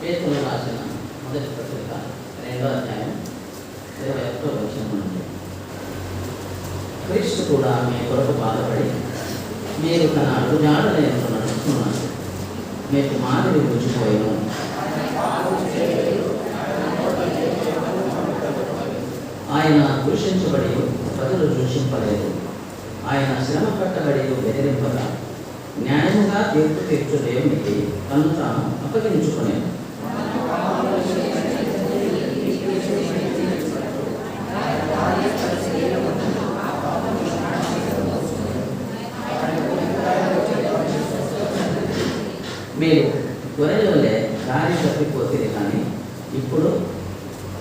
పేతురు రాసిన మొదటి పత్రిక 2వ అధ్యాయం 21వ వచనం నుండి, క్రీస్తు కూడా మీ కొరకు బాధపడి మీరు తన అడుగుజాడలను నడుస్తున్నారు, మీకు మాదిరి రుచిపోయిను. ఆయన దూషించబడి ప్రజలు దూషింపలేదు, ఆయన శ్రమ పట్టబడి బెదిరింపగా న్యాయముగా తీర్పు తీర్చు దేవునికి తను తాను అప్పగించుకునేది. మీరు గొర్రెలవలే దారి తప్పిపోతుంది, కానీ ఇప్పుడు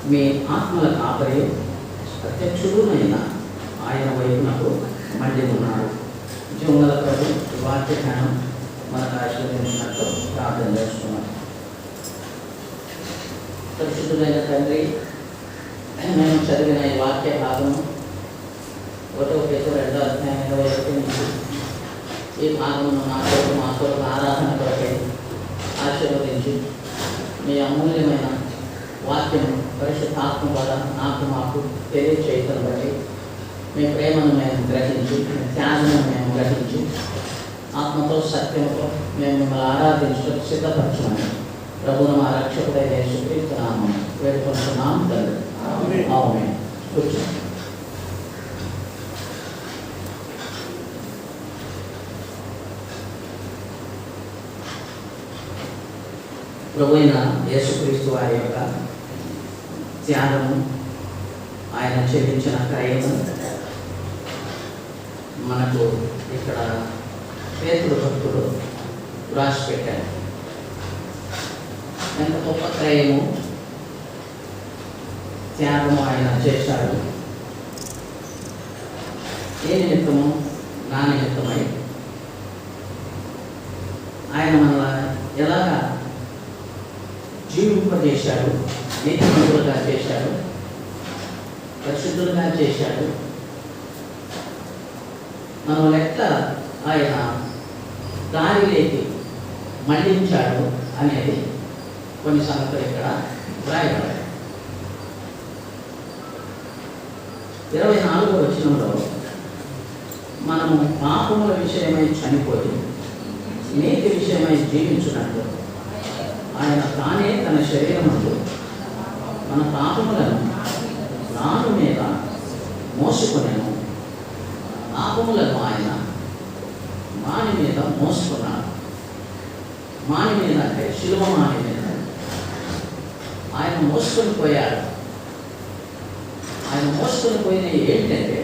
మీ ఆత్మల కాపరి ప్రత్యక్షుడునైన ఆయన వైపునకు మళ్ళీ ఉన్నాడు. జీవముల ప్రభు వాక్య జ్ఞానం మనకు ఆశీర్వదించినట్టు ప్రార్థన చేస్తున్నాం. పరిశుద్ధులైన తండ్రి, మేము చదివిన ఈ వాక్య భాగము 1 పేతురు 2వ అధ్యాయం 21 నుంచి ఈ భాగమును మా కొరకు ఆరాధన కొరకై ఆశీర్వదించి మీ అమూల్యమైన వాక్యము పరిశుద్ధాత్మ వల్ల మాకు తెలియచేయటం బట్టి మీ ప్రేమను మేము గ్రహించి, మీ త్యాగమును మేము గ్రహించి, ఆత్మతో సత్యముతో మేము మిమ్మల్ని ఆరాధించడం సిద్ధపరచమని ప్రభువును మా రక్షకుడైన యేసుక్రీస్తు నామమున వేడుకొంటున్నాము తండ్రి. ఆమేన్. కూర్చోండి. ప్రభువైన యేసుక్రీస్తు వారి యొక్క త్యాగము, ఆయన చెల్లించిన క్రయము మనకు ఇక్కడ పేతురు భక్తుడు రాసి పెట్టాడు. ఎంత గొప్ప క్రయము, త్యాగము ఆయన చేశాడు. ఏ నిమిత్తము? నా నిమిత్తమై ఆయన మనల్ని ఎలాగా జీవింపజేశాడు, నీతిమంతులుగా చేశాడు, పరిశుద్ధులుగా చేశాడు, మనం లెక్క ఆయన దారిలోకి మళ్లించాడు అనేది కొన్ని సంగతులు ఇక్కడ వ్రాయబడ్డాయి. 24వ వచనంలో మనము పాపముల విషయమై చనిపోయి నీతి విషయమై జీవించున్నట్టు ఆయన తానే తన శరీరములో మన పాపములను రాను మీద మోసుకునేను. పాపములను ఆయన మాని మీద మోసుకున్నాడు. మాని మీద అంటే శిలువ మాని మీద ఆయన మోసుకొని పోయాడు. ఆయన మోసుకొని పోయినవి ఏంటంటే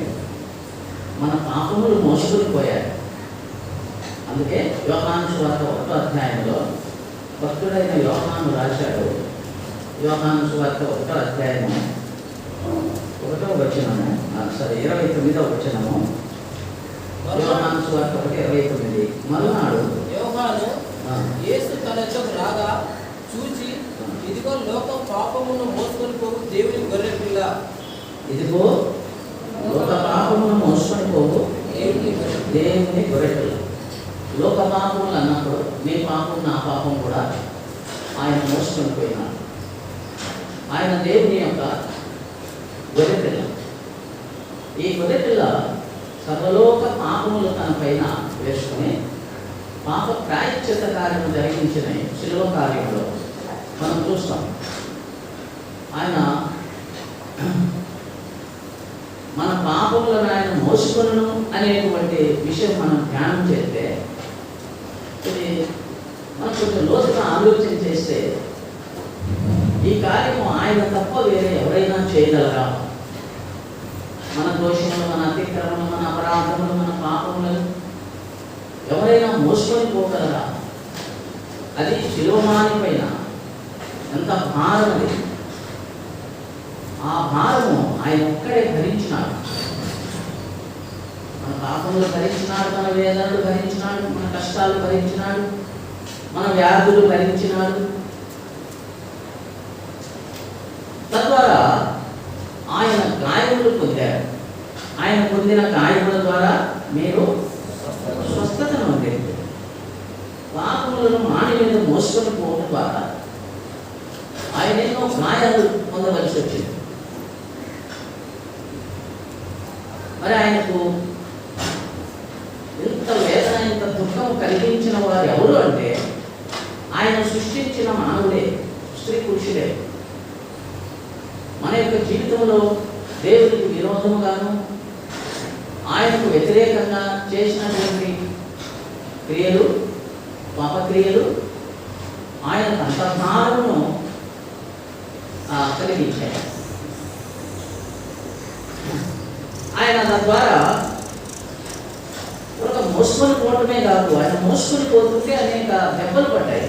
మన పాపములు మోసుకొని పోయాడు. అందుకే యోహాను సువార్త 1వ అధ్యాయంలో భక్తుడైన యోహాను రాశాడు. యోహాను సువార్త 1వ అధ్యాయము 1వ వచనము, 29వ వచనము. యోహాను సువార్త 1:29. మరునాడు యోహాను యేసు తన యొద్దకు రాగా చూచి, ఇదిగో లోకం పాపమును మోసుకొని పోవు దేవుని గొర్రె పిల్ల. ఇదిగో లోక పాపమును మోసుకొని పోవు దేవుని గొర్రె పిల్ల. లోక పాపములు అన్నప్పుడు నీ పాపం నా పాపం కూడా ఆయన మోసుకొని పోయినాడు. ఆయన దేవుని యొక్క గొర్రెపిల్ల. ఈ గొర్రెపిల్ల సర్వలోక పాపములు తన పైన వేసుకుని పాప ప్రాయశ్చిత్త కార్యము జరిగించిన శిలువ కార్యంలో మనం చూస్తాం. ఆయన మన పాపములను ఆయన మోసుకొనును అనేటువంటి విషయం మనం ధ్యానం చేస్తే, ఇది మనం కొంచెం లోతుగా ఆలోచన చేస్తే ఈ కార్యము ఆయన తప్ప వేరే ఎవరైనా చేయగలరా? మన దోషములు, మన అతిక్రమణలు, మన అపరాధములు, మన పాపములను ఎవరైనా మోసుకొని పోగలరా? అది శిలువమాని పైన ఎంత భారం అది. ఆ భారము ఆయన ఒక్కడే భరించినాడు. మన పాపములు భరించినాడు, మన వేదనలు భరించినాడు, మన కష్టాలు భరించినాడు, మన వ్యాధులు భరించినాడు. తద్వారా ఆయన గాయములు పొందారు. ఆయన పొందిన గాయముల ద్వారా మీరు స్వస్థతను పొందారు. పాపములను మాని మీద మోసుకొని పోవడం ద్వారా ఆయన ఎన్నో గాయాలు పొందవలసి వచ్చింది. మరి ఆయనకు ఇంత వేదన, ఇంత దుఃఖం కలిగించిన వారు ఎవరు అంటే ఆయన సృష్టించిన మానవుడే, స్త్రీ పురుషుడే. మన యొక్క జీవితంలో దేవుడికి విరోధముగాను ఆయనకు వ్యతిరేకంగా చేసినటువంటి క్రియలు, పాపక్రియలు ఆయనకు అంతర్ధారమును కలిగించాయి. ఆయన తద్వారా ఒక మోసుకొని పోవటమే కాదు, ఆయన మోసుకొని పోతుంటే అనేక దెబ్బలు పడ్డాయి,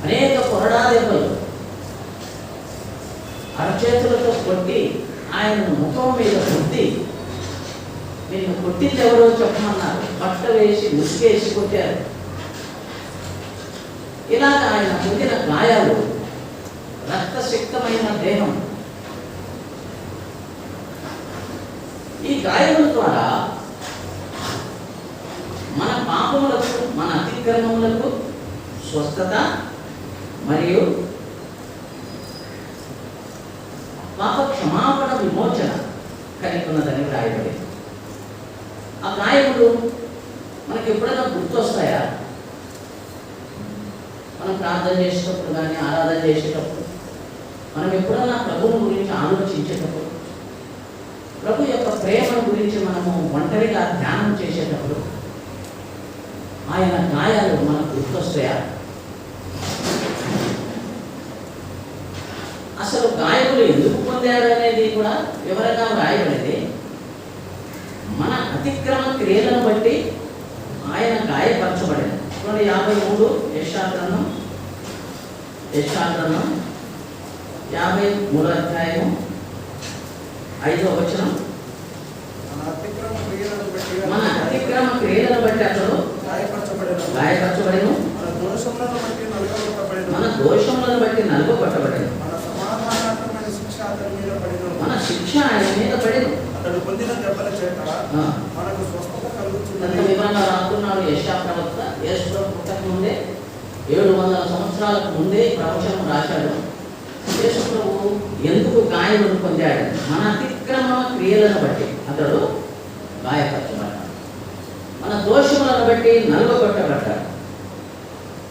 అనేక కొరడా దెబ్బలు. అరచేతులతో కొట్టి ఆయన ముఖం మీద కొట్టి, నిన్ను కొట్టింది ఎవరో చెప్పమన్నారు, పట్ట వేసి ముసుగేసి కొట్టారు. ఇలాగ ఆయన పొందిన గాయాలు, రక్తసిక్తమైన దేహం, ఈ గాయముల ద్వారా మన పాపములకు, మన అతిక్రమములకు స్వస్థత మరియు పాప క్షమాపణ, విమోచన కలిగి ఉన్నదని రాయబడింది. ఆ గాయములు మనకి ఎప్పుడైనా గుర్తొస్తాయా? మనం ప్రార్థన చేసేటప్పుడు కానీ, ఆరాధన చేసేటప్పుడు, మనం ఎప్పుడైనా ప్రభువుని గురించి ఆలోచించేటప్పుడు, ప్రభు యొక్క ప్రేమను గురించి మనము ఒంటరిగా ధ్యానం చేసేటప్పుడు ఆయన గాయాలు మనకు గుర్తొస్తాయా? అసలు గాయములు ఎందుకు పొందారు అనేది కూడా వివరంగా రాయబడింది. మన అతిక్రమ క్రియలను బట్టి ఆయన గాయపరచబడింది. 53 యెషయా-గ్రంథం 53వ అధ్యాయము 5వ వచనం. మన అతిక్రమ క్రియలను బట్టి అతడు గాయపరచబడెను, మన దోషములను బట్టి నలుగగొట్టబడెను, మన శిక్ష ఆయన మీద పడెను. అతడు పొందిన దెబ్బల చేత మనకు స్వస్థత కలుగుతున్నది. వివరంగా రాస్తున్నాడు యెషయా ప్రవక్త. యేసు ప్రభు పుట్టక ముందే 700 సంవత్సరాలకు ముందే ప్రవచనం రాశాడు. యేసు ప్రభు ఎందుకు గాయములు పొందాడు? మన అతిక్రమ క్రియలను బట్టి అతడు గాయపరచబడ్డాడు, మన దోషములను బట్టి నలుగగొట్టబడ్డాడు,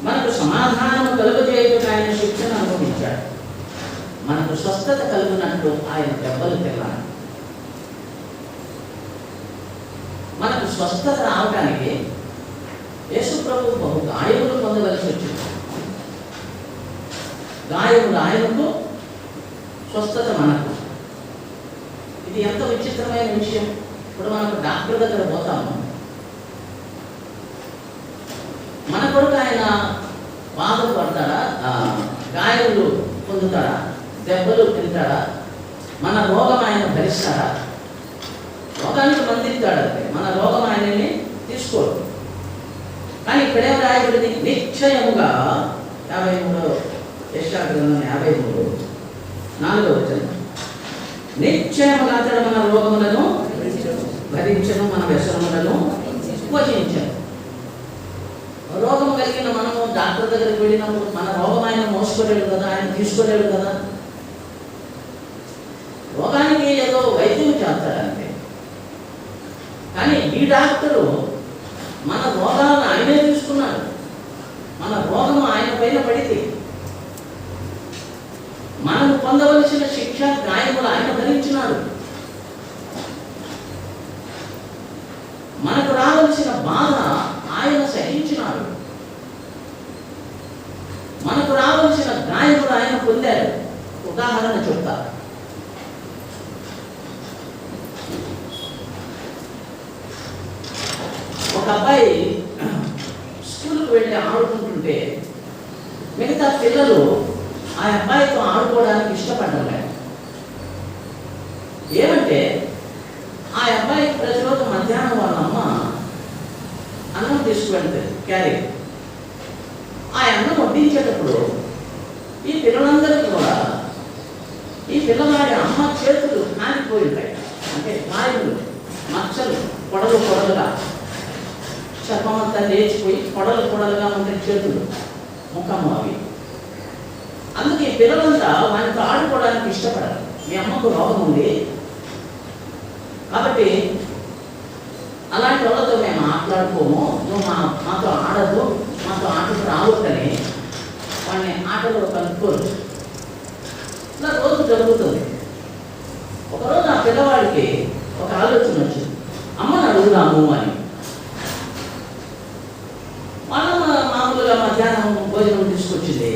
మనకు సమాధానము కలుగజేయుటకు ఆయన శిక్షను అనుభవించాడు, మనకు స్వస్థత కలుగునట్లు ఆయన దెబ్బలు తిన్నాడు. మనకు స్వస్థత రావడానికి యేసు ప్రభు బహు గాయములు పొందవలసి వచ్చింది. గాయములు ఆయనకు, స్వస్థత మనకు. ఇది ఎంత విచిత్రమైన విషయం. ఇప్పుడు మనకు డాక్టర్ దగ్గర పోతాము, మన కొరకు ఆయన బాధపడతాడా, గాయములు పొందుతాడా, దెబ్బలు తింటాడా, మన రోగం ఆయన భరిస్తాడా? రోగానికి మందిస్తాడు, అంటే మన రోగం ఆయనని తీసుకోడు. కానీ ఇక్కడే రాయబడింది నిశ్చయముగా 53 యెషయా-గ్రంథం 53 4వ వచనం. నిశ్చయముగా అతడు మన రోగములను భరించను, మన వ్యసనములను వచించను. రోగం కలిగిన మనము డాక్టర్ దగ్గరికి వెళ్ళినప్పుడు మన రోగం ఆయన మోసుకోలేడు కదా, ఆయన తీసుకోలేడు కదా. రోగానికి ఏదో వైద్యం చేస్తాడంతే. కానీ ఈ డాక్టరు మన రోగాలను ఆయనే తీసుకున్నాడు, మన రోగము ఆయన పైన పడితే మనము పొందవలసిన శిక్ష, గాయములు ఆయన భరించినాడు. మనకు రావలసిన బాధ ఆయన సహించినాడు, మనకు రావలసిన గాయములు ఆయన పొందారు. ఉదాహరణ చెప్తా. ఒక అబ్బాయి స్కూల్కి వెళ్ళి ఆడుకుంటుంటే మిగతా పిల్లలు ఆ అబ్బాయితో ఆడుకోవడానికి ఇష్టపడ్డారు. ఏమంటే ఆ అబ్బాయి ప్రతిరోజు మధ్యాహ్నం వాళ్ళ అమ్మ అన్నం తీసుకువెళ్తుంది క్యారీ. ఆ అన్నం వడ్డించేటప్పుడు ఈ పిల్లలందరికీ కూడా ఈ పిల్లవాడి అమ్మ చేతులు కాలిపోయి ఉంటాయి. అంటే గాయములు, మచ్చలు, పొడలుగా, చర్మమంతా లేచిపోయి పొడలుగా ఉంటాయి చేతులు, ముఖము అవి. అందుకే ఈ పిల్లలంతా వానితో ఆడుకోవడానికి ఇష్టపడరు. మీ అమ్మకు రోగం ఉంది కాబట్టి అలాంటి వాళ్ళతో మేము ఆటలాడుకోము, నువ్వు మాతో ఆడద్దు, మాతో ఆటకు రావద్దని వాడిని ఆటలో కలుపుకోరు. ఇలా రోజు జరుగుతుంది. ఒకరోజు ఆ పిల్లవాడికి ఒక ఆలోచన వచ్చింది, అమ్మని అడుగుదాము అని. వాళ్ళ మామూలుగా మధ్యాహ్నం భోజనం తీసుకొచ్చింది.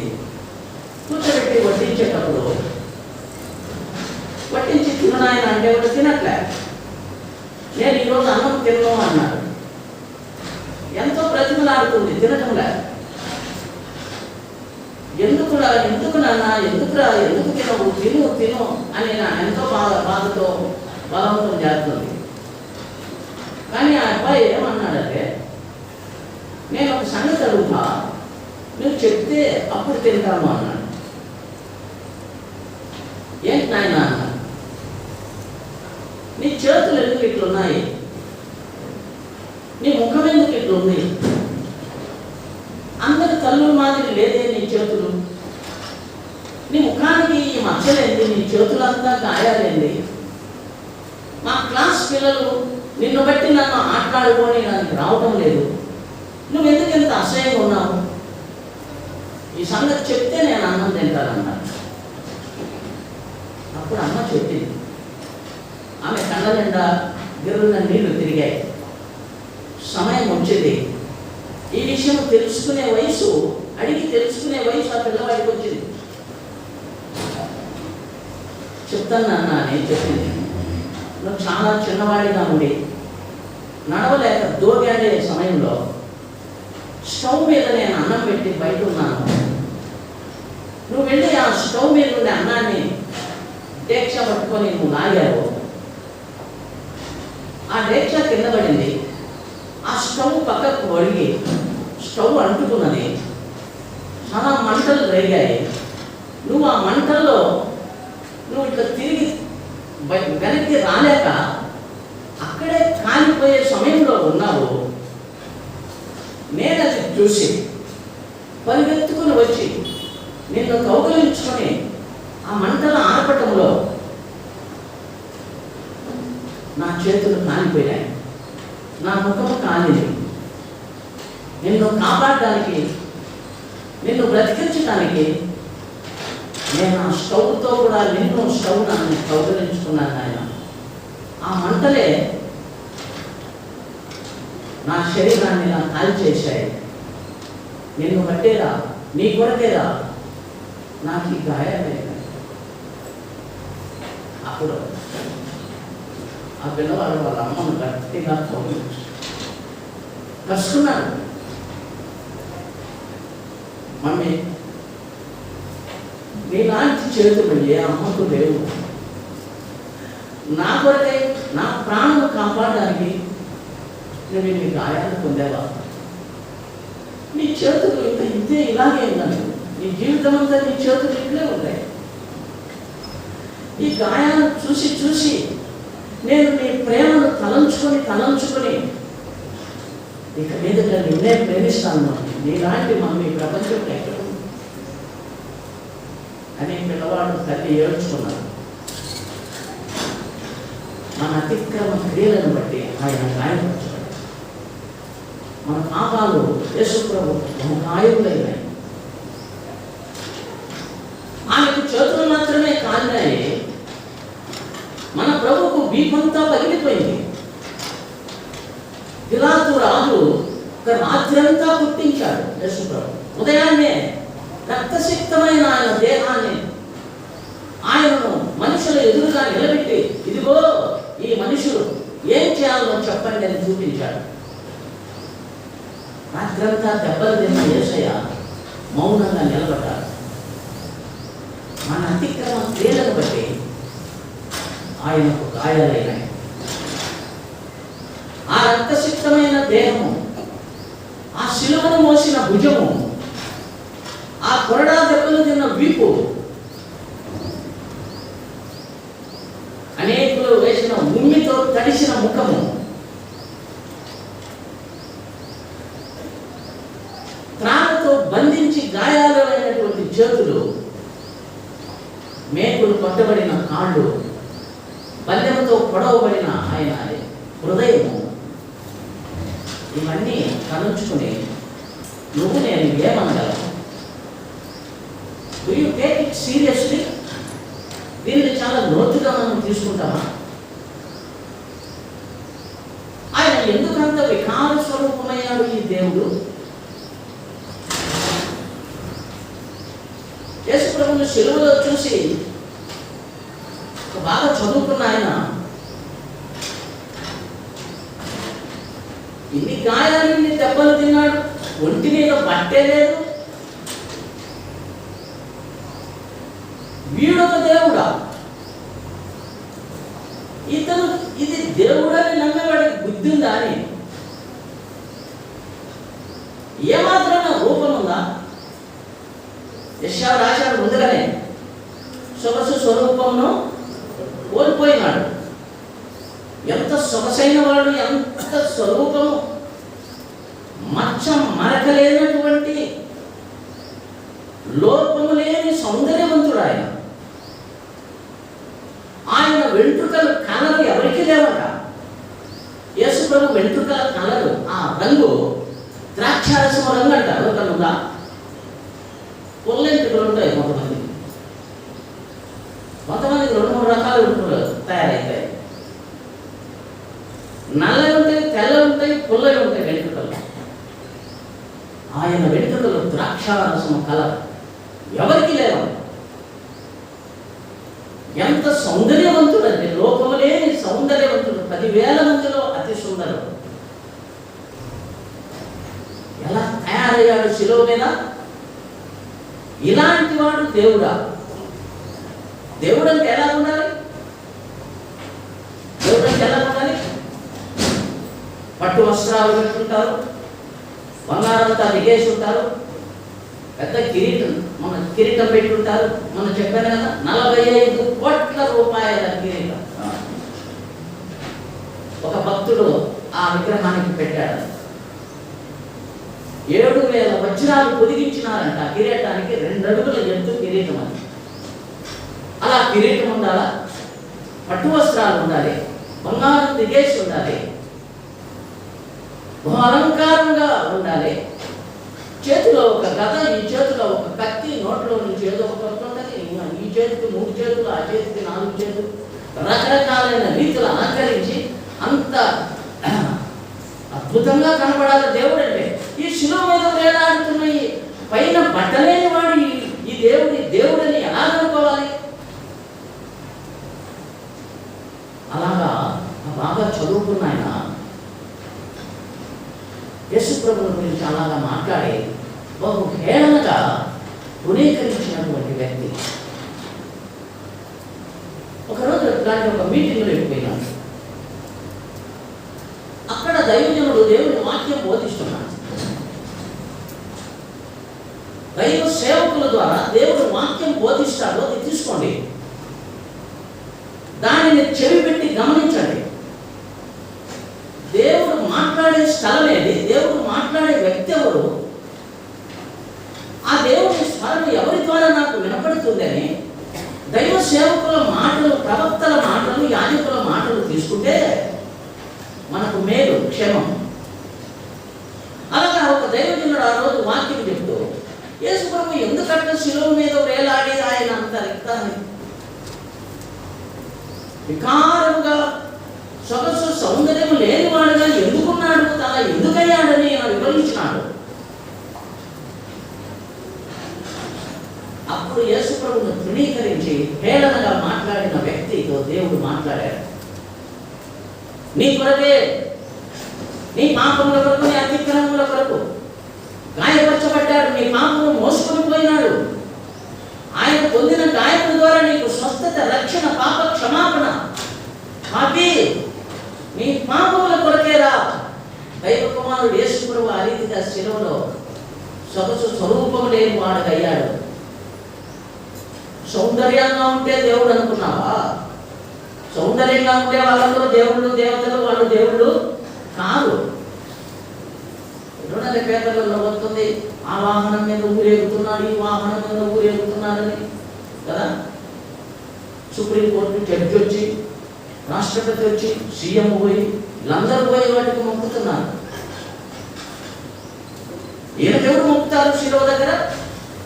కూర్చోబెట్టి వడ్డించేటప్పుడు వడ్డించి తిననాయన అంటే వాడు తినట్లే. నేను ఈరోజు అన్నం తినను అన్నాడు. ఎంతో ప్రతిమలాడుతుంది, తినటం లేదు. ఎందుకు నాన్న, ఎందుకు తినవు, తిను అని నా ఎంతో బాధతో బలవంతం చేస్తుంది. కానీ ఆ అబ్బాయి ఏమన్నాడంటే, నేను ఒక సంగతి అడుగుతా, నువ్వు చెప్తే అప్పుడు తింటాము అన్నాడు. ఏంటి నాయన అన్నాడు. నీ చేతులు ఎందుకు ఇట్లున్నాయి, నీ ముఖం ఎందుకు ఇట్లుంది, అందరి తల్లుల మాదిరి లేదే నీ చేతులు, నీ ముఖానికి ఈ మచ్చలేంది, నీ చేతులంతా గాయాలేంది, మా క్లాస్ పిల్లలు నిన్ను బట్టి నన్ను ఆటలాడుకొని నాకు రావటం లేదు, నువ్వు ఎందుకు ఇంత అసహ్యంగా ఉన్నావు, ఈ సంగతి చెప్తే నేను అన్నం తింటానన్నాడు. అప్పుడు అమ్మ చెప్పింది. ఆమె కళ్ళ నిండా గిర్రున నీళ్లు తిరిగాయి. సమయం వచ్చింది. ఈ విషయం తెలుసుకునే వయసు, అడిగి తెలుసుకునే వయసు ఆ పిల్లవాడికి వచ్చింది. చెప్తాను నాన్న అని చెప్పింది. నువ్వు చాలా చిన్నవాడిగా ఉండి నడవలేక దోగాడే సమయంలో స్టవ్ మీద నేను అన్నం పెట్టి బయట ఉన్నాను. నువ్వు వెళ్ళి ఆ స్టవ్ మీద ఉండే అన్నాన్ని డేక్ష పట్టుకొని నువ్వు లాగావు. ఆ డేక్ష కింద పడింది. ఆ స్టవ్ పక్కకు ఒడిగి స్టవ్ అంటుకున్నది. చాలా మంటలు రేగాయి. నువ్వు ఆ మంటల్లో నువ్వు ఇట్లా తిరిగి వెనక్కి రాలేక అక్కడే కాలిపోయే సమయంలో ఉన్నావు. నేను అది చూసి పరిగెత్తుకుని వచ్చి నిన్ను కౌగలించుకొని ఆ మంటల ఆర్పటంలో నా చేతులు కాలిపోయాయి, నా ముఖము కాలింది. నిన్ను కాపాడడానికి, నిన్ను బ్రతికించడానికి నేను ఆ స్టవ్తో కూడా నిన్ను స్టవ్ నన్ను కౌగలించుకున్నాను ఆయన. ఆ మంటలే నా శరీరాన్ని నా కాల్ చేశాయి. నిన్ను బట్టేరా, నీ కొరకేరా నాకు ఈ గాయాలే. అప్పుడు ఆ పిల్లవాడు వాళ్ళ అమ్మను గట్టిగా కసుకున్నాడు. మమ్మీ, నీలాంటి చేతులు ఏ అమ్మకు లేవు. నా కొరకై నా ప్రాణం కాపాడడానికి నువ్వు నీ గాయాలు పొందేవా? నీ చేతులు ఇంకా ఇంతే ఇలాగే ఉన్నాను. నీ జీవితం అంతా నీ చేతులు ఇట్లే ఉన్నాయి. ఈ గాయాలను చూసి చూసి నేను నీ ప్రేమను తలంచుకొని ఇక మీదట నిన్నే ప్రేమిస్తాను. నీలాంటి మమ్మీ ప్రపంచంలో ఎక్కడ అని పిల్లవాడు తల్లి ఏడ్చుకున్నాడు. మన అతిక్రమ క్రియలను బట్టి ఆయన గాయపరచాడు. మన పాపాలు యేసుప్రభు గాయములైనాయి. ఆయనకు చేతులు మాత్రమే కాలినాయి. మన ప్రభువుకు వీపంతా పగిలిపోయింది. పిలాతు రాజు ఒక రాత్రంతా పుట్టించాడు యేసుప్రభు. ఉదయాన్నే రక్తసిక్తమైన ఆయన దేహాన్ని ఆయనను మనుషుల ఎదురుగా నిలబెట్టి, ఇదిగో ఈ మనుషులు ఏం చేయాలో చెప్పండి అని చూపించాడు. రాత్రంతా దెబ్బలు తిన్న యేసయ్య మౌనంగా నిలబడ్డాడు. మన అతిక్రమ క్రియలను బట్టి ఆయనకు గాయాలైనాయి. ఆ రక్తసిక్తమైన దేహము, ఆ శిలువను మోసిన భుజము, ఆ కొరడా దెబ్బలు తిన్న వీపు, అనేకులు వేసిన ఉమ్మితో తడిసిన ముఖము, త్రాళ్ళతో బంధించి గాయాలైనటువంటి చేతులు మేకులు కొట్టబడిన కాళ్ళు, బల్లెంతో పొడవబడిన ఆయన హృదయము, ఇవన్నీ కనుంచుకుని నువ్వు నేను ఏమనగలను? Do you take it seriously? దీన్ని చాలా లోతుగా మనం తీసుకుంటామా? ఆయన ఎందుకంత వికార స్వరూపమయ్యాడు ఈ దేవుడు? యేసు ప్రభువుని శిలువలో చూసి బాగా చదువుకున్న ఆయన ఇన్ని గాయాలు, ఇన్ని దెబ్బలు తిన్నాడు, ఒంటి మీద బట్టే లేదు. వీడొక దేవుడా? ఇతను ఇది దేవుడని నమ్మేవాడికి బుద్ధి ఉందా అని? ఏమాత్రం రూపం ఉందా? యెషయా రాశాడు ముందుగానే, సొగసు స్వరూపమును కోల్పోయినాడు. ఎంత సొగసైన వాడు, ఎంత స్వరూపము, మచ్చ మరకలేనటువంటి, లోపము లేని సౌందర్యవంతుడు ఆయన. ఆయన వెంట్రుకల కలరు ఎవరికి లేవట. యేసు ప్రభు వెంట్రుకల కలరు, ఆ రంగు ద్రాక్షారసం రంగు అంటారు. కనుక పొల్లెంటుకలు ఉంటాయి కొంతమందికి 2-3 రకాలు వెంట్రుకలు తయారవుతాయి. నల్లవి ఉంటాయి, తెల్లవి ఉంటాయి, పుల్లవి ఉంటాయి వెంట్రుకలు. ఆయన వెంట్రుకలు ద్రాక్షారసం కలర్ ఎవరికి లేవు. ఎంత సౌందర్యవంతుడు అంటే, లోకము లేని సౌందర్యవంతుడు, 10,000 మందిలో అతి సుందరుడు. ఎలా తయారయ్యాడు శిలువ మీద? ఇలాంటి వాడు దేవుడా? దేవుడు అంటే ఎలా ఉండాలి? దేవుడు అంటే ఎలా ఉండాలి? పట్టు వస్త్రాలు పెట్టుకుంటారు, బంగారంతా దిగేసి ఉంటారు, పెద్ద కిరీటం పెట్టుకుంటారు. మనం చెప్పాను కదా, 45 కోట్ల రూపాయల కిరీటం ఒక భక్తుడు ఆ విగ్రహానికి పెట్టాడు. 7,000 వజ్రాలు పొదిగించినారంట ఆ కిరీటానికి. 2 అడుగుల ఎత్తు కిరీటం అని. అలా కిరీటం ఉండాలా, పట్టు వస్త్రాలు ఉండాలి, బంగారం దిగేసి ఉండాలి, అలంకారంగా ఉండాలి. చేతిలో ఒక గద, ఈ చేతిలో ఒక కత్తి, నోట్లో నుంచి ఏదో ఒక ఉంటుంది. ఈ చేతికి 3 చేతులు, ఆ చేతికి 4 చేతులు, రకరకాలైన రీతులు అలంకరించి అంత అద్భుతంగా కనబడాలి దేవుడు అంటే. ఈ శిలువ మీద వేలాడుతున్న ఈ పైన బట్టలేని వాడు ఈ దేవుడని ఎలా అనుకోవాలి? అలాగా బాగా చదువుకున్న ఆయన యేసు ప్రభువుని గురించి అలాగా మాట్లాడి బహు హేళనగా గుణీకరించినటువంటి వ్యక్తి. ఒకరోజు దాని ఒక మీటింగ్లో వెళ్ళిపోయినాడు. అక్కడ దైవజనుడు దేవుని వాక్యం బోధిస్తున్నాడు. దైవ సేవకుల ద్వారా దేవుడు వాక్యం బోధిస్తాడు, అది తీసుకోండి, దానిని చెవి పెట్టి గమనించండి. దేవుడు మాట్లాడే స్థలం ఏది? దేవుడు మాట్లాడే వ్యక్తి ఎవరు? ఆ దేవుని స్వరం ఎవరి ద్వారా నాకు వినపడుతుందని దైవ సేవకుల మాటలు, ప్రవక్తల మాటలు, యాజకుల మాటలు తీసుకుంటే మనకు మేలు, క్షేమం. అలాగా ఒక దైవజనుడు ఆ రోజు వాక్యం చెప్తూ, యేసు ప్రభు ఎందుకంట శిలువ మీద వేలాడి ఆయన అంత రక్తాన్ని వికారముగా, సొగసు సౌందర్యం లేనివాడుగా ఎందుకున్నాడు, తన ఎందుకయ్యాడని వివరించినాడు. అప్పుడు యేసు ప్రభువును తృణీకరించి హేళనగా మాట్లాడిన వ్యక్తితో దేవుడు మాట్లాడాడు. నీ కొరకే, నీ పాపముల కొరకు, నీ అతిక్రమముల కొరకు గాయపరచబడ్డాడు, నీ పాపము మోసుకొని పోయినాడు. ఆయన పొందిన గాయముల ద్వారా నీకు స్వస్థత, రక్షణ, పాప క్షమాపణ. పాపి, నీ పాపముల కొరకేరా. దైవ కుమారుడు యేసు ప్రభువు ఆ రీతిగా శిలువలో సొగసు స్వరూపము లేని వాడగయ్యాడు. సౌందర్యంగా ఉంటే దేవుడు అనుకున్నావా? సౌందర్యంగా ఉంటే వాళ్ళందరూ దేవుళ్ళు, దేవతలు, వాళ్ళు దేవుళ్ళు కాదు. ఎన్నో పేదలలో వస్తుంది, ఆ వాహనం మీద ఊరేగుతున్నాడు, ఈ వాహనం మీద ఊరేగుతున్నాడని కదా. సుప్రీంకోర్టు జడ్జి వచ్చి, రాష్ట్రపతి వచ్చి, సీఎం పోయి, వీళ్ళందరూ పోయి వాటికి మొక్కుతున్నారు. ఈయనకెవరు మొక్కుతారు శిలువ దగ్గర?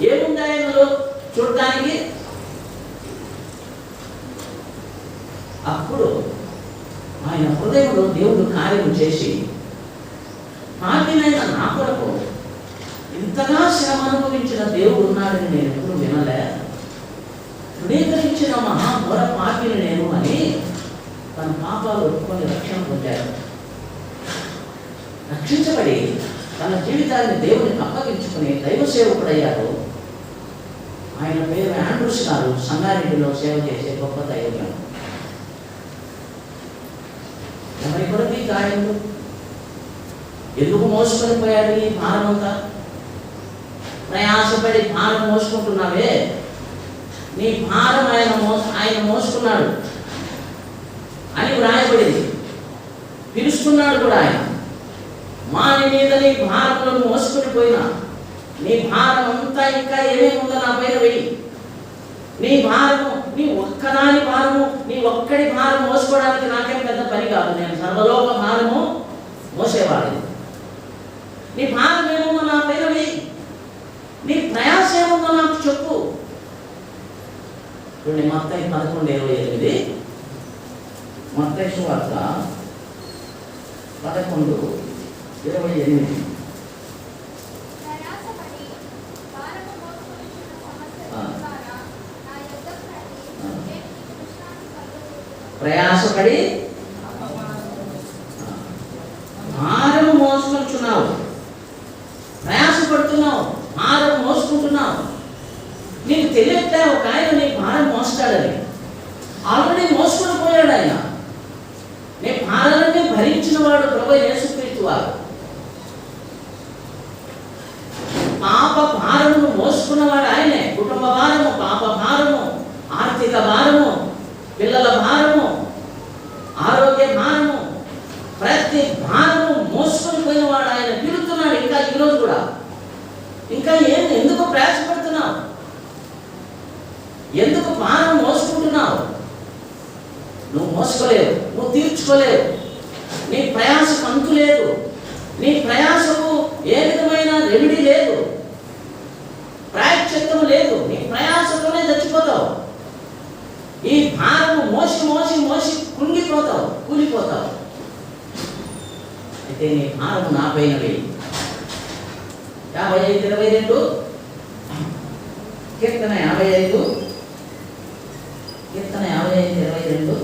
ఏముంది ఆయనలో చూడటానికి? అప్పుడు ఆయన హృదయంలో దేవుడు కార్యం చేసి, పాపినైన నా కొరకు ఇంతగా శ్రమ అనుభవించిన దేవుడు ఉన్నాడని నేను ఎప్పుడు వినలే, తృణీకరించిన మహాఘోర పాపిని నేను అని తన పాపాలు ఒప్పుకొని రక్షణ పొందాడు. రక్షించబడి తన జీవితాన్ని దేవునికి అప్పగించుకుని దైవ సేవకుడయ్యాడు. ఆయన పేరు ఆండ్రూస్ గారు, సంగారెడ్డిలో సేవ చేసే గొప్ప దైవజ్ఞుడు. ఎవరి కొరకు గాయములు? ఎందుకు మోసుకొని పోయాడు ఈ భారం అంతా? ప్రయాసపడి భారం మోసుకుంటున్నావే, నీ భారం ఆయన మోసుకున్నాడు అని వ్రాయబడింది. పిలుస్తున్నాడు కూడా ఆయన. నీ మీద నీ భారములను మోసుకొని పోయినా, నీ భారం అంతా ఇంకా ఏమేమి ఉందో నా పైన వెయ్యి. నీ భారము, నీ ఒక్కదాని భారము, నీ ఒక్కడి భారం మోసుకోవడానికి నాకేం పెద్ద పని కాదు. నేను సర్వలోక భారము మోసేవాడిని. నీ భారం ఏముందో నా పైన వెయ్యి. నీ ప్రయాస ఏముందో నాకు చెప్పు. చూడండి, మత్తయి 11:28, మత్తయి సువార్త 11:28. ప్రయాసపడి భారము మోసుకొచ్చున్నావు, ప్రయాసపడుతున్నావు, భారం మోసుకుంటున్నావు. నీకు తెలియట్లే ఒక ఆయన నీ భారం మోస్తాడని. ఆల్రెడీ మోసుకొని పోయాడు ఆయన. నీ భారాలన్నీ భరించిన వాడు ప్రభువైన యేసుక్రీస్తు వారు. పాప భారమును మోసుకున్నవాడు ఆయనే. కుటుంబ భారము, పాప భారము, ఆర్థిక భారము, పిల్లల భారము, ఆరోగ్య భారము, ప్రతి భారము మోసుకొని పోయిన వాడు ఆయన. పిలుస్తున్నాడు ఇంకా ఈరోజు కూడా. ఇంకా ఎందుకు ప్రయాసపడుతున్నావు? ఎందుకు భారం మోసుకుంటున్నావు? నువ్వు మోసుకోలేవు, నువ్వు తీర్చుకోలేవు. నీ ప్రయాసకు అంతు లేదు. నీ ప్రయాసకు ఏ విధమైన రెమెడీ లేదు, ప్రాయశ్చిత్తం లేదు. నీ ప్రయాసతోనే చచ్చిపోతావు. ఈ భారము మోసి మోసి మోసి కుంగిపోతావు, కూలిపోతావు. అయితే నీ భారము నా పైన వేయి. 55:22, కీర్తన 55, కీర్తన 55:22.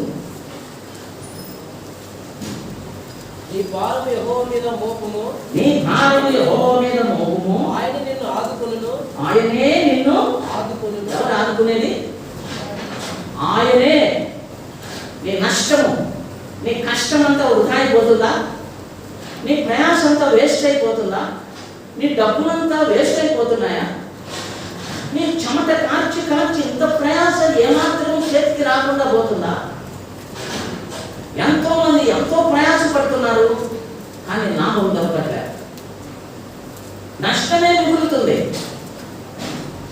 నీ భారము యెహోవా మీద మోపుము, నీ భారము యెహోవా మీద మోపుము, ఆయన నిన్ను ఆదుకొనును, ఆయనే నిన్ను ఆదుకొనును. ఎవరు ఆదుకునేది? ఆయనే. నీ నష్టము, నీ కష్టం అంతా వృధా అయిపోతుందా? నీ ప్రయాస అంతా వేస్ట్ అయిపోతుందా? నీ డబ్బులంతా వేస్ట్ అయిపోతున్నాయా? నీ చెమట కార్చి కార్చి ఇంత ప్రయాస ఏమాత్రం చేతికి రాకుండా పోతుందా? ఎంతో మంది ఎంతో ప్రయాసపడుతున్నారు, కానీ లాభం దొరకట్లే. నష్టమే మిగులుతుంది.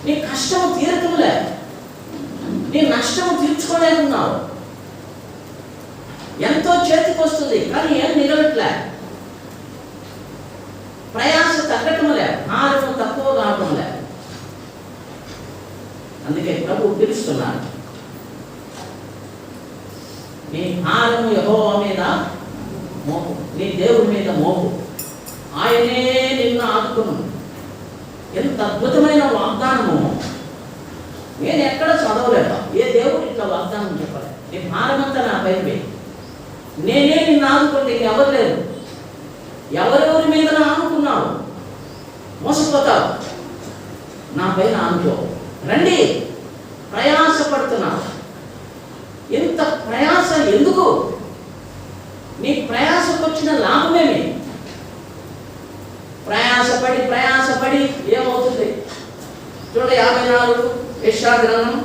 నీ కష్టము తీరటంలే, నీ నష్టము తీర్చుకోలేకున్నావు. ఎంతో చేతికి వస్తుంది, కానీ ఏం నిలవట్లే. ప్రయాస తగ్గటంలే, భారము తక్కువ కావటంలే. అందుకే ప్రభు పిలుస్తున్నాడు, నీ భారము యెహోవా మీద మోపు, నీ దేవుడి మీద మోపు, ఆయనే నిన్ను ఆదుకును. ఎంత అద్భుతమైన వాగ్దానము! నేను ఎక్కడ చదవలేక ఏ దేవుడు ఇట్లా వాగ్దానం చెప్పలే. నీ భారమంతా నా పైన వేయి, నేనే నిన్ను ఆదుకుంటే ఎవరు లేరు. ఎవరెవరి మీద ఆనుకున్నావు మోసపోతావు. నా పైన ఆనుకో. రండి, ప్రయాసపడుతున్నావు. ఇంత ప్రయాస ఎందుకు? నీ ప్రయాసకు వచ్చిన లాభమేమి? ప్రయాసపడి ప్రయాసపడి ఏమవుతుంది? చూడండి, 54 యెషయా గ్రంథం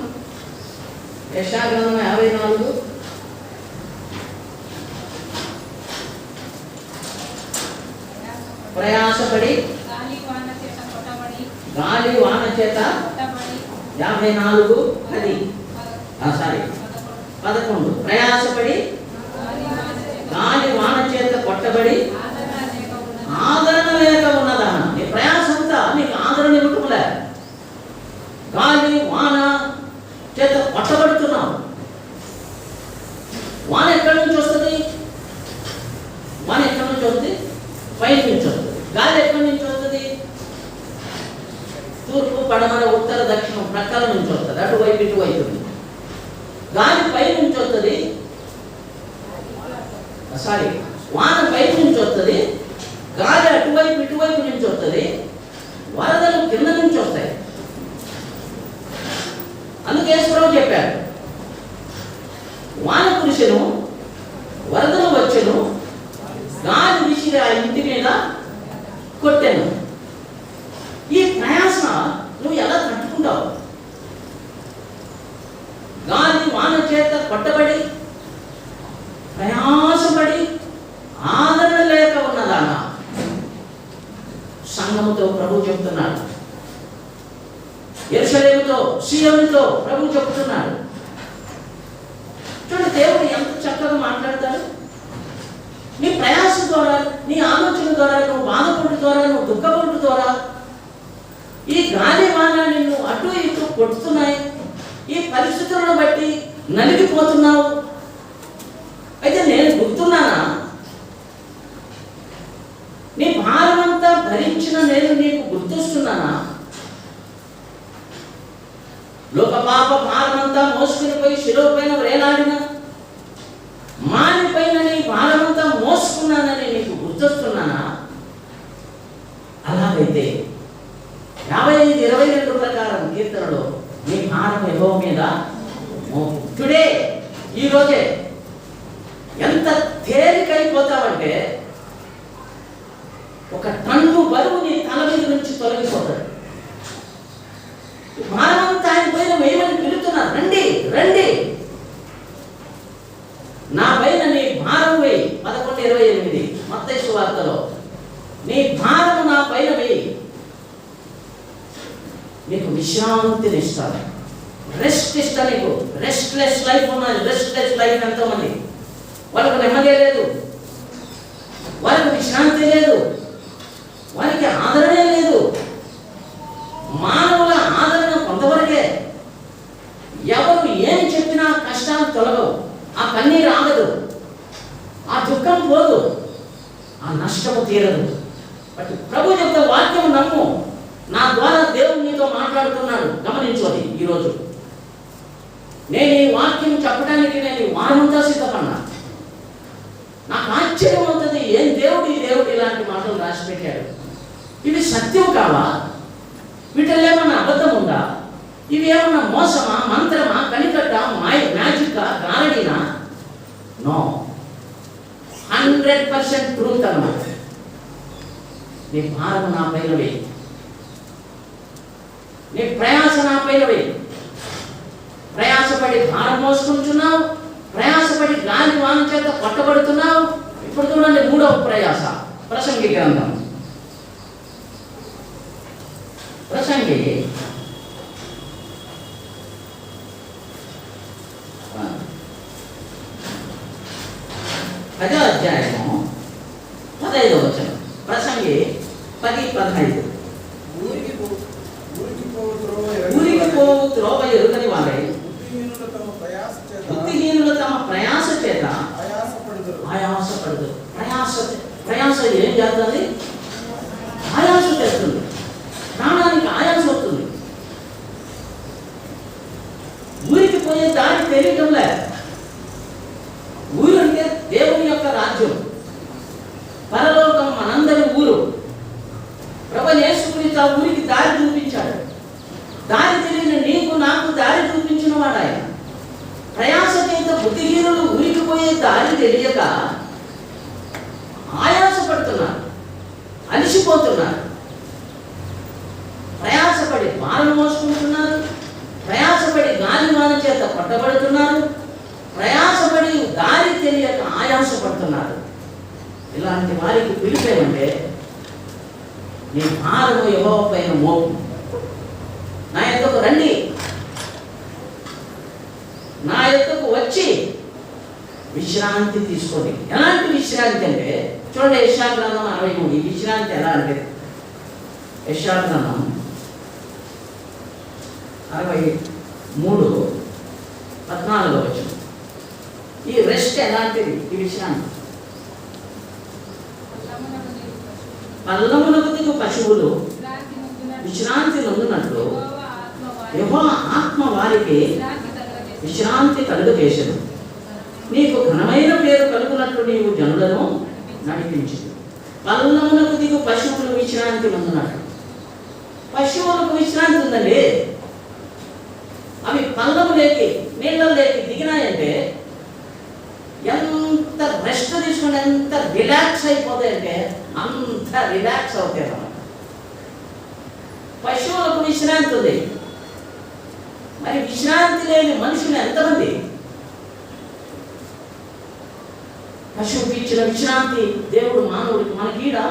54. ప్రయాసపడి గాలి వాన చేత 54:10. సారీ 11 ప్రయాసపడి గాలి వాన చేత కొట్టబడి ఆదరణ లేక ఉన్నదాన. నీ ప్రయాస అంతా నీకు ఆదరణ ఇవ్వటంలే. గాలి వాన చేత కొట్టబడుతున్నావు. వాన ఎక్కడి నుంచి వస్తుంది? వాన ఎక్కడి నుంచి వస్తుంది? పై నుంచి వస్తుంది. గాలి ఎక్కడి నుంచి వస్తుంది? తూర్పు పడమర ఉత్తర దక్షిణం ప్రక్కల నుంచి వస్తుంది. అటువైపు ఇటువైపు. గాలి పై నుంచి వస్తుంది. వాన పై నుంచి వస్తుంది. గాలి అటువైపు ఇటువైపు నుంచి వస్తుంది. వరదలు కింద నుంచి వస్తాయి. అందుకే యేసుప్రభు చెప్పాడు, వాన కురిసెను, వరదలు వచ్చెను, గాలి విసిరి ఆ ఇంటి మీద కొట్టెను. ఈ ప్రయాస నువ్వు ఎలా తట్టుకుంటావు? గాలి వాన చేత కొట్టబడి ప్రయాసపడి ఆదరణ లేక ఉన్నదానా. సంఘముతో ప్రభు చెప్తున్నాడు, యెరూషలేముతో సీయోనుతో ప్రభు చెప్తున్నాడు. చూడండి, దేవుడు ఎంత చక్కగా మాట్లాడతాడు. నీ ప్రయాస ద్వారా, నీ ఆలోచన ద్వారా, నువ్వు బాధపడు ద్వారా, నువ్వు దుఃఖపడు ద్వారా ఈ గాలి వాన నిన్ను అటు ఇటు కొడుతున్నాయి. ఈ పరిస్థితులను బట్టి నలిగిపోతున్నావు. అయితే నేను గుర్తున్నానా? నీ భారమంతా భరించిన నేను నీకు గుర్తొస్తున్నానా? లోక పాప భారమంతా మోసుకుని పోయి శిలువ పైన వేలాడిన మానిపైన నీ భారమంతా మోసుకున్నానని నీకు గుర్తొస్తున్నానా? అలాగైతే 55:22 ప్రకారం కీర్తనలో నీ భారం యెహోవా మీద టుడే, ఈ రోజే ఎంత తేలికైపోతావంటే ఒక టన్ను బరువు నీ తల మీద నుంచి తొలగిపోతాడు. భారమంతా ఆయన పైన వేయమని పిలుతున్నారు. రండి రండి, నా పైన నీ భారం వేయి. 11:28 మత్తయి సువార్తలో, నీ భారం నా పైన వేయి, నీకు విశ్రాంతిని ఇస్తాను. రెస్ట్ ఇస్తా నీకు. రెస్ట్లెస్ లైఫ్ ఉన్నది. రెస్ట్లెస్ లైఫ్ ఎంతో మంది, వాళ్ళకు నెమ్మది లేదు, వాళ్ళకు విశ్రాంతి లేదు, వారికి ఆదరణే లేదు. మానవుల ఆదరణ కొంతవరకే. ఎవరు ఏం చెప్పినా కష్టాలు తొలగవు, ఆ కన్నీరు ఆగదు, ఆ దుఃఖం పోదు, ఆ నష్టము తీరదు. బట్ ప్రభు చెప్తే వాక్యం నమ్ము. నా ద్వారా దేవుడు నీతో మాట్లాడుతున్నాడు. గమనించోది. ఈరోజు నేను ఈ వాక్యం చెప్పడానికి నేను ఈ వారమంతా సిద్ధపడినా. నాకు ఆశ్చర్యం అవుతుంది, ఏం దేవుడు ఈ దేవుడు ఇలాంటి మాటలు రాసి పెట్టాడు. ఇవి సత్యం కావా? వీటిలో ఏమన్నా అబద్ధం ఉందా? ఇవి ఏమన్నా మోసమా, మంత్రమా, కనికట్ట, మ్యాజికా, గారడీనా? నో, 100% ట్రూత్ అన్నమాట. నీ భారం నా పైన వేయి, నీ ప్రయాస నా పైన వేయి. ప్రయాసపడి భారం మోసుకుంటున్నావు, ప్రయాసపడి గాలి వాన చేత కొట్టబడుతున్నావు. ఇప్పుడు చూడండి, 3వ ప్రయాస. ప్రసంగి గ్రంథం, ప్రసంగి 10వ అధ్యాయము 15వ వచనం. ప్రసంగి 10:15. ఊరికి పోవు త్రోవ ఎరుగని వారై బుద్ధిహీనులు తమ ప్రయాస చేత ఆయాసపడదు. ప్రయాస ఏం చేస్తుంది? ఆయాస చేస్తుంది. ప్రాణానికి ఆయాస వస్తుంది. ఊరికి పోయే దారి తెలియటం లేదు. ఊరు అంటే దేవుని యొక్క రాజ్యం, పరలోకం, మనందరి ఊరు. ప్రభువు యేసుక్రీస్తు ఆ ఊరికి దారి చూపించాడు. దారి తెలియని నీకు నాకు దారి చూపించిన వాడు ఆయన. ప్రయాస చేత బుద్ధిహీనులు ఊరికి పోయే దారి తెలియక ఆయాసపడుతున్నారు, అలిసిపోతున్నారు. ప్రయాసపడి భారం మోసుకుంటున్నారు, ప్రయాసపడి గాలి వాన చేత కొట్టబడుతున్నారు, ప్రయాసపడి దారి తెలియక ఆయాసపడుతున్నారు. ఇలాంటి వారికి పిలిపేమంటే, నీ భారము యెహోవా పైన మోపు, నా యొద్దకు రండి, నా యొద్దకు వచ్చి వచ్చి విశ్రాంతి తీసుకోండి. ఎలాంటి విశ్రాంతి అంటే చూడండి, యెషయా గ్రంథం 63. ఈ విశ్రాంతి ఎలా అంటే యెషయా గ్రంథం 63:14. ఈ రెస్ట్ ఎలాంటిది? ఈ విశ్రాంతి. పల్లమునకు దిగు పశువులు విశ్రాంతి నొందినట్లు యెహోవా ఆత్మ వారికి విశ్రాంతి కలుగజేసెను. నీకు ఘనమైన పేరు కలుగునట్లు నీవు జనులను నడిపించింది. పల్లమునకు దిగు పశువులు విశ్రాంతి నొందినట్లు. పశువులకు విశ్రాంతి ఉందండి. అవి పల్లములేకి నీళ్ళలోకి దిగినాయంటే ఎంత రెస్ట్ తీసుకుని ఎంత రిలాక్స్ అయిపోతాయంటే అంత రిలాక్స్ అవుతాయి మనం. పశువులకు విశ్రాంతి ఉంది. మరి విశ్రాంతి లేని మనుషులు ఎంతమంది? పశువుకి ఇచ్చిన విశ్రాంతి దేవుడు మానవుడికి మనకీడా?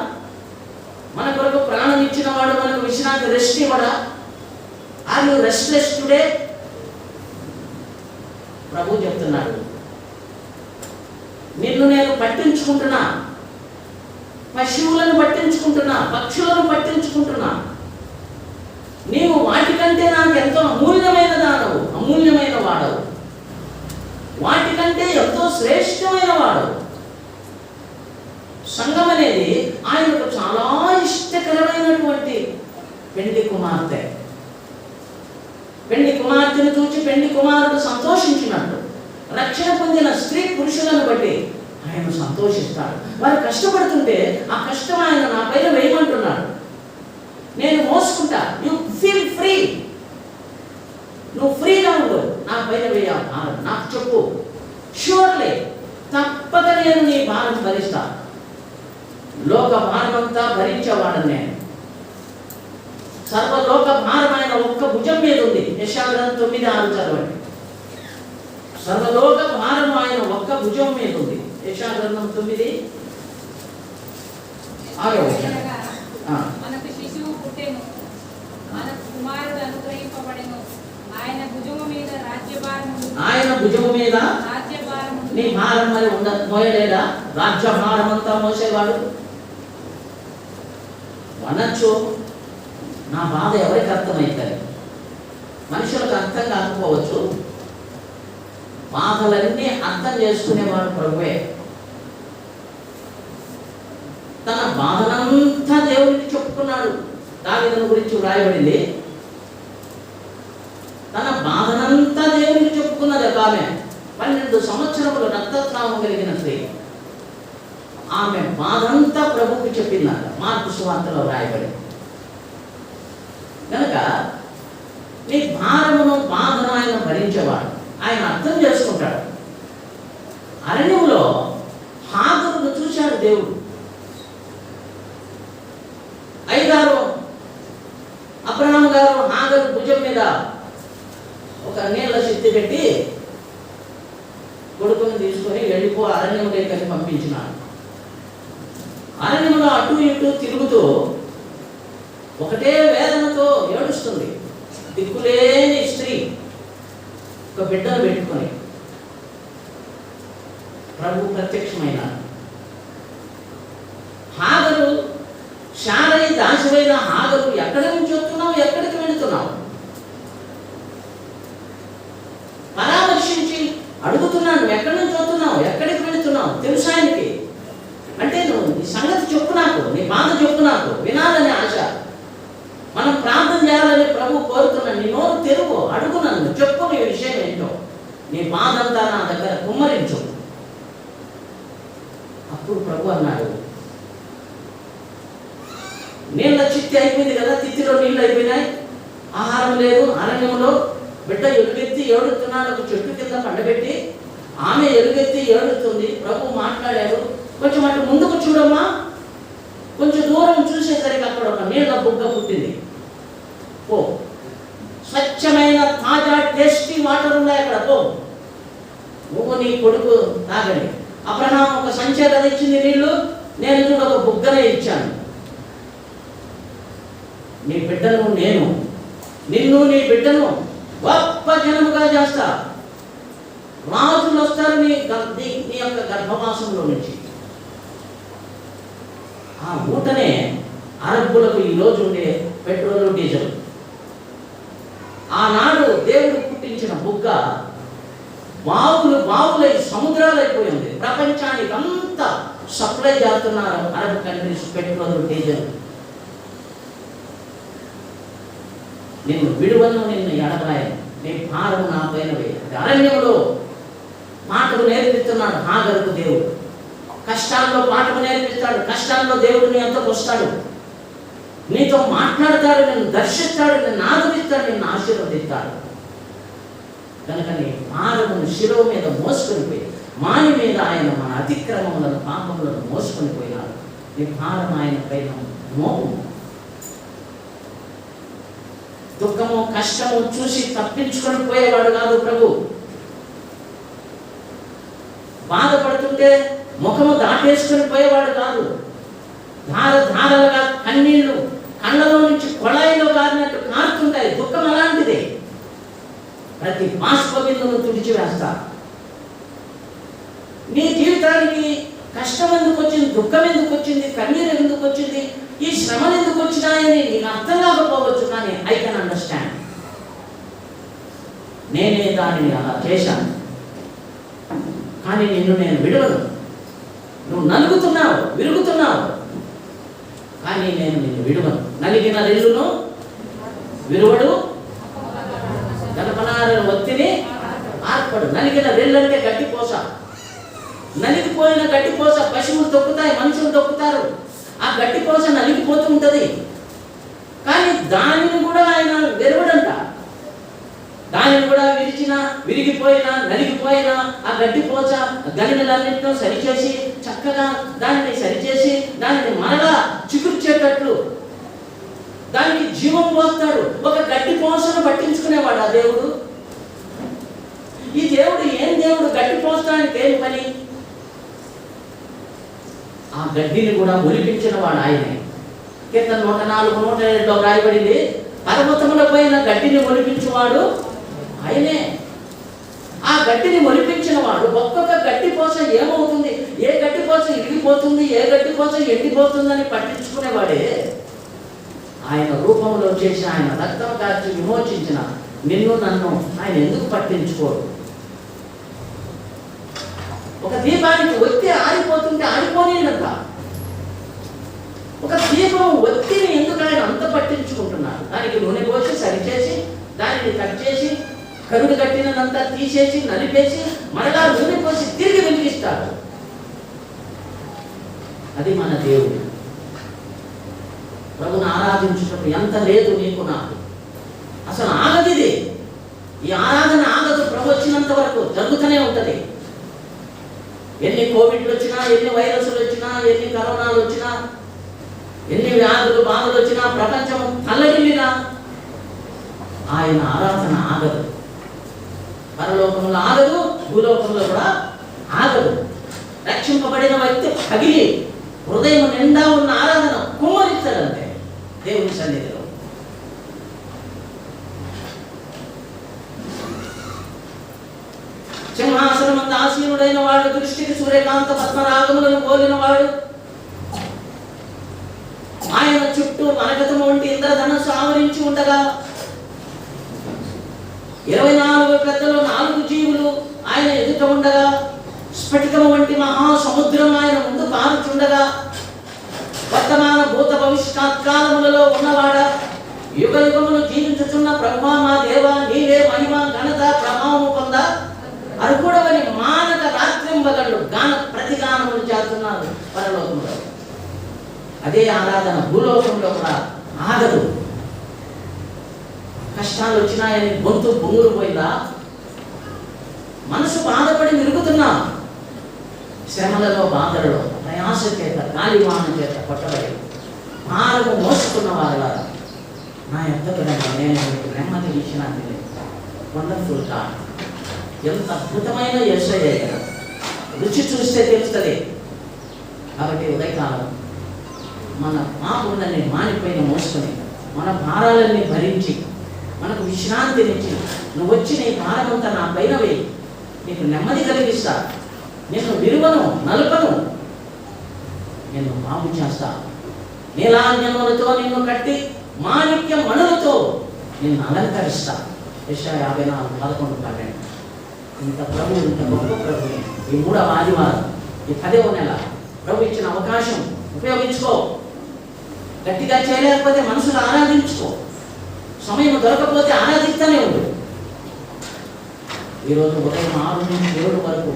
మన కొరకు ప్రాణం ఇచ్చిన వాడు మనకు విశ్రాంతి రెస్ట్ ఇవ్వడా? Are you restless today? ప్రభు చెప్తున్నాడు, నిన్ను నేను పట్టించుకుంటున్నా, పశువులను పట్టించుకుంటున్నా, పక్షులను పట్టించుకుంటున్నా. నీవు వాటికంటే నాకు ఎంతో అమూల్యమైన దానవు, అమూల్యమైన వాడవు, వాటికంటే ఎంతో శ్రేష్టమైన వాడవు. సంఘం అనేది ఆయనకు చాలా ఇష్టకరమైనటువంటి పెండ్లి కుమార్తె. పెండ్లి కుమార్తెను చూచి పెండ్లి కుమారుడు సంతోషించినట్టు రక్షణ పొందిన స్త్రీ పురుషులను బట్టి ఆయన సంతోషిస్తాడు. వారు కష్టపడుతుంటే ఆ కష్టం ఆయన నా పైన వేయమంటున్నాడు. నేను మోసుకుంటా. You feel free. నువ్వు ఫ్రీగా ఉండు, నా పైన వేయాలి భారం. నాకు చెప్పు, ష్యూర్లీ తప్పక నేను నీ భారం భరిస్తా. లోక భారమంతా భరించేవాడని నేను. సర్వలోక భారం ఆయన ఒక్క భుజం మీద ఉంది. యెషయా గ్రంథం 9:6 చదవండి. సర్వలోక భారం ఆయన ఒక్క భుజం మీద ఉంది. యెషయా గ్రంథం 9:6. మనకు శిశువు పుట్టెను, మనకు కుమారుడు అనుగ్రహింపబడెను, ఆయన భుజము మీద రాజ్యభారము. ఆయన భుజము మీద నీ భారం మరి మోయలేదా? రాజ్య భారం అంతా మోసేవాడు. అనొచ్చు, నా బాధ ఎవరికి అర్థమవుతుంది? మనుషులకు అర్థం కాకపోవచ్చు, బాధలన్నీ అర్థం చేసుకునేవాడు ప్రభువే. తన బాధనంతా దేవుడికి చెప్పుకున్నాడు. దావీదును గురించి వ్రాయబడింది, తన బాధనంతా దేవుడికి చెప్పుకున్నది ఒక ఆమె. 12 సంవత్సరములు రక్తస్రావం కలిగిన స్త్రీ. ఆమె బాధంతా ప్రభువుకి చెప్పిందట. మార్కు సువార్తలో వ్రాయబడింది. కనుక నీ భారమును బాధను ఆయన భరించేవాడు. ఆయన అర్థం చేసుకుంటాడు. అరణ్యంలో హాగరును చూశాడు దేవుడు. 5 అబ్రహాము గారు హాగరు భుజం మీద ఒక నీళ్ళ శక్తి పెట్టి కొడుకుని తీసుకొని వెళ్ళిపో అరణ్యంలోకి పంపించినాడు. అరణ్యంలో అటు ఇటు తిరుగుతూ ఒకటే వేదనతో ఏడుస్తుంది. దిక్కులేని స్త్రీ ఒక బిడ్డను పెట్టుకొని ప్రభు ప్రత్యక్షమైన హాగరు, శారై దాసివైన హాగరు, ఎక్కడి నుంచి వస్తున్నావు, ఎక్కడికి వెళుతున్నావు? పరామర్శించి అడుగుతున్నాను, ఎక్కడి నుంచి వస్తున్నావు, ఎక్కడికి వెళుతున్నావు? తెలుసా ఆయనకి. అంటే నువ్వు నీ సంగతి చెప్పు, నాకు నీ బాధ చెప్పు, నాకు వినాలని ఆశ. మనం ప్రార్థన చేయాలని ప్రభు కోరుతున్నాను. నీ నోరు తెరువు, అడుగు, నన్ను చెప్పు, నీ విషయం ఏంటో, నీ బాధ అంతా నా దగ్గర కుమ్మరించు. అప్పుడు ప్రభు అన్నాడు, నీళ్ళ చిత్తి అయిపోయింది కదా, తిత్తిలో నీళ్ళు అయిపోయినాయి, ఆహారం లేదు, అరణ్యంలో బిడ్డ ఎలుగెత్తి ఏడుతున్నాడు. ఒక చెట్టు కింద పండబెట్టి ఆమె ఎలుగెత్తి ఏడుతుంది. ప్రభు మాట్లాడాడు, కొంచెం అటు ముందుకు చూడమ్మా. కొంచెం దూరం చూసేసరికి అక్కడ ఒక నీళ్ళ బుగ్గ పుట్టింది. పో, స్వచ్ఛమైన తాజా టేస్టీ వాటర్ ఉన్నాయి అక్కడ, పో, నువ్వు నీ కొడుకు తాగండి. అబ్రహాం ఒక సంచే కదా ఇచ్చింది నీళ్లు, నేను కూడా ఒక బుగ్గనే ఇచ్చాను. నీ బిడ్డను నిన్ను నీ బిడ్డను గొప్ప జనముగా చేస్తా. రాజులు వస్తారు నీ యొక్క గర్భవాసంలో నుంచి. ఆ ఊటనే అరబ్బులకు ఈరోజు ఉండే పెట్రోల్, డీజిల్. ఆనాడు దేవుడు పుట్టించిన బుగ్గ బావులై సముద్రాలైపోయింది. ప్రపంచానికి అంతా సప్లై చేస్తున్నారు అరబ్ కంట్రీస్ పెట్రోల్, డీజిల్. నిన్ను విడువను, నిన్ను ఎడబాయను, నీ భారం నా పైన వేయాలి. అరణ్యంలో మాటలు నేర్పిస్తున్నాడు హాగరుకు దేవుడు. కష్టాల్లో పాఠము నేర్పిస్తాడు. కష్టాల్లో దేవుడు నీ అంతకు వస్తాడు, నీతో మాట్లాడతాడు, నిన్ను దర్శిస్తాడు, నిన్ను ఆదరిస్తాడు, నిన్ను ఆశీర్వదిస్తాడు. కనుక నీ భారమును శిలువ మీద మోసుకొని పోయి, మాని మీద ఆయన మన అతిక్రమములను, పాపములను మోసుకొని పోయినాడు. నీ భారం ఆయన పైన మోపు. దుఃఖము, కష్టము చూసి తప్పించుకొని పోయేవాడు కాదు ప్రభు. బాధపడుతుంటే ముఖము దాటేసుకొని పోయేవాడు కాదు. ధారలుగా కన్నీళ్లు కళ్ళలో నుంచి కొళాయిలో కారినట్టు కారుతుంటాయి. దుఃఖం అలాంటిదే. ప్రతి బాష్పబిందును తుడిచివేస్తా. నీ జీవితానికి కష్టం ఎందుకు వచ్చింది, దుఃఖం ఎందుకు వచ్చింది, కన్నీరు ఎందుకు వచ్చింది, ఈ శ్రమలు ఎందుకు వచ్చినాయని నీకు అర్థం కాకపోవచ్చు, కానీ ఐ కెన్ అండర్స్టాండ్. నేనే దానిని అలా చేశాను, కానీ నిన్ను నేను విడవను. నువ్వు నలుగుతున్నావు, విరుగుతున్నావు, కానీ నేను నిన్ను విడవను. నలిగిన రెల్లును విరువడు, గడపనార ఒత్తిని ఆర్పడు. నలిగిన రెల్లు అంటే గడ్డిపోస. నలిగిపోయిన గడ్డిపోస పశువులు తొక్కుతాయి, మనుషులు తొక్కుతారు. ఆ గడ్డిపోస నలిగిపోతూ ఉంటుంది, కానీ దానిని కూడా ఆయన విరవడంట. దానిని కూడా విరిగిపోయినా నలిగిపోయినా ఆ గడ్డిపోస గలినలన్నింటిలో సరిచేసి, చక్కగా దానిని సరిచేసి, దానిని మరలా చిగుర్చేటట్లు దానికి జీవం పోస్తాడు. ఒక గడ్డిపోసను పట్టించుకునేవాడు ఆ దేవుడు. ఈ దేవుడు ఏం దేవుడు? గడ్డి పోస్తానికి ఏం పని? ఆ గడ్డిని కూడా ఒలిపించిన వాడు ఆయనే. కీర్తన 104, 107లో రాయబడింది, పర్వతముల పైన గడ్డిని ఒలిపించేవాడు ఆయనే. ఆ గడ్డిని ఒలిపించిన వాడు. ఒక్కొక్క గడ్డి పోస ఏమవుతుంది, ఏ గడ్డి పోస ఇరిగిపోతుంది, ఏ గడ్డి పోస ఎండిపోతుందని పట్టించుకునేవాడే. ఆయన రూపంలో చేసి ఆయన రక్తం కార్చి విమోచించిన నిన్ను నన్ను ఆయన ఎందుకు పట్టించుకోడు? ఒక దీపానికి ఒత్తి ఆరిపోతుంటే ఆరిపోనేదంట. ఒక దీపం ఒత్తిని ఎందుకు ఆయన అంత పట్టించుకుంటున్నారు? దానికి నూనె పోసి సరిచేసి, దానిని కట్ చేసి, కరుడు కట్టినంతా తీసేసి, నలిపేసి, మరలా నూనె పోసి తిరిగి వెలిగిస్తాడు. అది మన దేవుడు. ప్రభుని ఆరాధించుటకు ఎంత లేదు నీకు నాకు. అసలు ఆగదిది. ఈ ఆరాధన ఆగదు. ప్రభు వచ్చినంత వరకు జరుగుతూనే ఉంటుంది. ఎన్ని కోవిడ్లు వచ్చినా, ఎన్ని వైరస్లు వచ్చినా, ఎన్ని కరోనాలు వచ్చినా, ఎన్ని వ్యాధులు బాధలు వచ్చినా, ప్రపంచం తల్లడిల్లినా ఆయన ఆరాధన ఆగదు. పరలోకంలో ఆగదు, భూలోకంలో కూడా ఆగదు. రక్షింపబడిన వ్యక్తి పగిలి హృదయం నిండా ఉన్న ఆరాధన కుమ్మరిస్తాడంతే దేవుని సన్నిధిలో. సింహాసనం అంత ఆసీనుడైన వాడు, దృష్టికి సూర్యకాంత పద్మరాగములను పోలిన వాడు, ఆయన చుట్టూ మనగతము వంటి ఇంద్రధనస్సు ఆవరించి ఉండగా, 24 పెద్దలు 4 జీవులు ఆయన ఎదుట ఉండగా, స్ఫటికము వంటి మహాసముద్రం ఆయన ముందు పారుచుండగా, వర్తమాన భూత భవిష్యత్కాలములలో ఉన్నవాడ, యుగ యుగములు జీవించుచున్న ప్రభువా మా దేవా, నీవే మహిమ ఘనత ప్రభావము పొంద అర్హుడవని మానక రాత్రింబగళ్ళు గాన ప్రతిగానములు చేస్తున్నారు పరలోకంలో. అదే ఆరాధన భూలోకంలో కూడా ఆగదు. కష్టాలు వచ్చినాయని గొంతు బొంగురు పోయిందా? మనసు బాధపడి విరుగుతున్నా, శ్రమలలో, బాధలలో, ప్రయాస చేత, గాలివాన చేత కొట్టబడి భారము మోసుకున్న వారు నా ఎంతకు నేను మీకు నెమ్మది ఇచ్చినాను. Wonderful God. ఎంత అద్భుతమైన యేసయ్య. రుచి చూస్తే తెలుస్తుంది. కాబట్టి ఉదయకాలం మన పాపములన్నీ మానిపోయిన మోసుకొని, మన భారాలన్నీ భరించి, మనకు విశ్రాంతినిచ్చి, నువ్వు వచ్చి నీ భారమంతా నా పైన వేయి, నీకు నెమ్మది కలిగిస్తా, నిన్ను విలువను నలుపను, నిన్ను బాగు చేస్తా, నీలాంజనములతో నిన్ను కట్టి మాణిక్య మణులతో నిన్ను అలంకరిస్తా. యెషయా 54:11. ఇంత ప్రభు, ఇంత గొప్ప ప్రభుని ఈ 3వ ఆదివారం, ఈ 10వ నెల ప్రభు ఇచ్చిన అవకాశం ఉపయోగించుకో. గట్టిగా చేయలేకపోతే మనసులో ఆరాధించుకో. సమయం దొరకపోతే ఆరాధిస్తూనే ఉండు. ఈరోజు ఉదయం 6 నుంచి 7 వరకు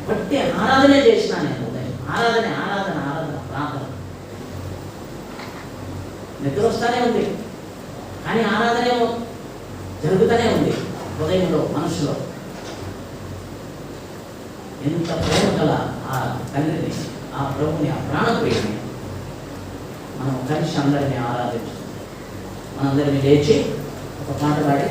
బట్టి ఆరాధనే చేసిన నేను. ఉదయం ఆరాధన ఆరాధన ఆరాధన ప్రార్థన. నిద్ర వస్తానే ఉంది కానీ ఆరాధనేమో జరుగుతూనే ఉంది హృదయంలో, మనసులో. ఎంత ప్రేమ గల ఆ తండ్రిని, ఆ ప్రభుని, ఆ ప్రాణప్రియుని మనం కలిసి అందరినీ ఆరాధించాం. మనందరినీ లేచి ఒక పాట పాడి